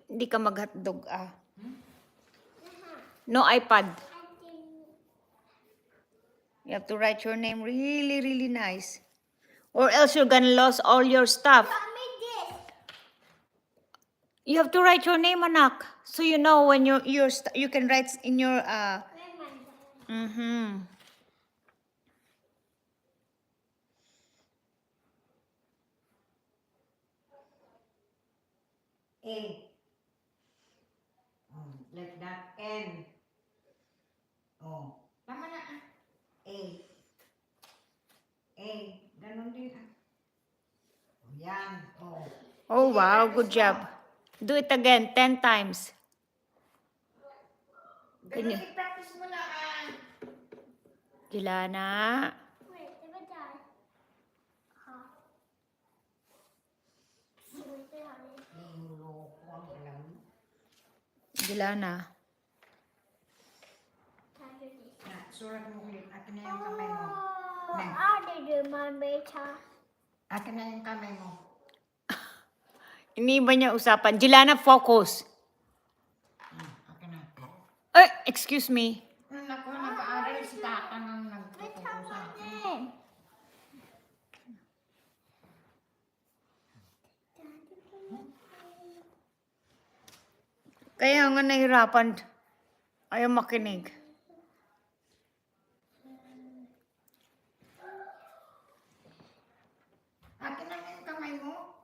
Hindi ka mag-hotdog No iPad. You have to write your name really, really nice. Or else you're gonna lose all your stuff. You have to write your name, anak. So you know when you can write in your A. Like that. N. Oh. Tama na A. A. Ganon din Yan. Oh. Oh, Sige, wow. practice Good job. mo. Do it again 10 times. Ganon i-practice mo na Jelana. Wait, never die. Loko ang alam. Jelana. Surat mo ulit. Akin na yung kamay mo. I did my beta. Akin na yung kamay mo. Iniba niya usapan. Jelana, focus. Akin na. Excuse me. Naku, nag-aaral si Tata nang nagtuturo sa akin. Kaya nga nahirapan. Ayaw makinig. Akin na yung kamay mo.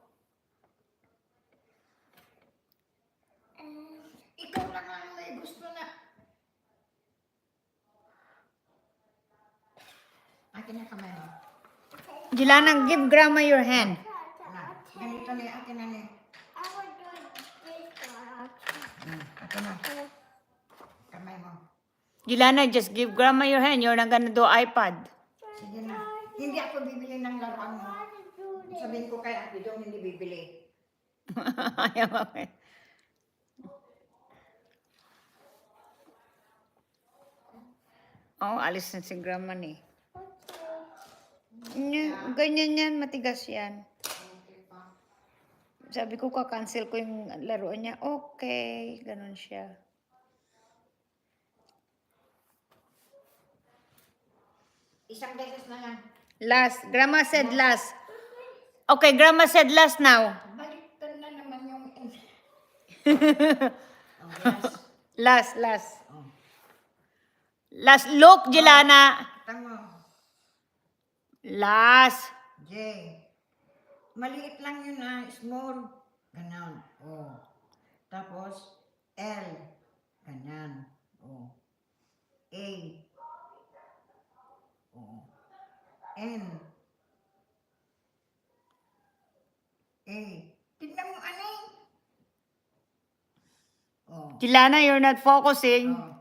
Ikaw lang ang may gusto na. Akin na yung kamay mo. Jelana, give grandma your hand. Ganito na yung akin na niya. I will do this one. Akin na. Kamay mo. Jelana, just give grandma your hand. You're not gonna do iPad. Sige na. Hindi ako bibili ng laruan mo. Sabihin ko kay Ate Dong, hindi bibili. Ayaw makinig. Oh, alis na si grandma ni. Ganyan yan, matigas yan. Sabi ko, ka-cancel ko yung laruan niya. Okay, ganun siya. Isang beses na lang. Last. Grandma said last. Okay, grandma said last now. Baliktad na naman yung... yes. Last. Last. Look, Jelana. Tama. Last. J. Maliit lang yun small. Ganon. O. Tapos, L. Ganyan. O. A. O. N. A. Tignan mo ano eh. O. Jelana, you're not focusing. O.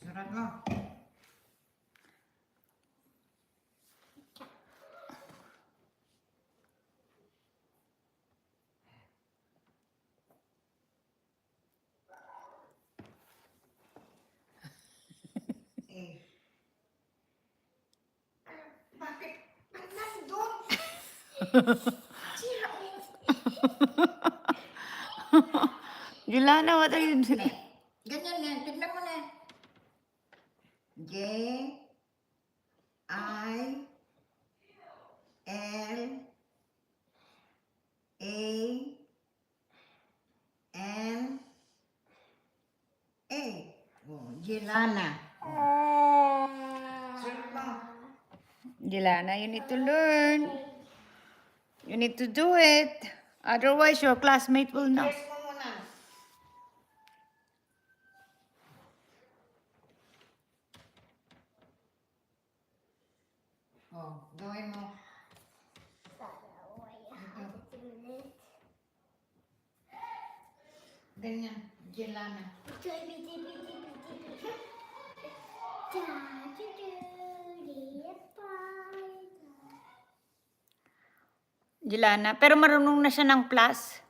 Surat mo. Bakit? Ba't nandun? Sira Jelana, what are you doing? Ganyan yan. Tignan mo na. J. I. L. A. N. A. Oh, Jelana. Surat mo. Jelana, you need to learn. You need to do it. Otherwise, your classmate will know. Press mo muna. Oh, gawin mo. Ganyan. Jelana. Jelana, pero marunong na siya ng plus.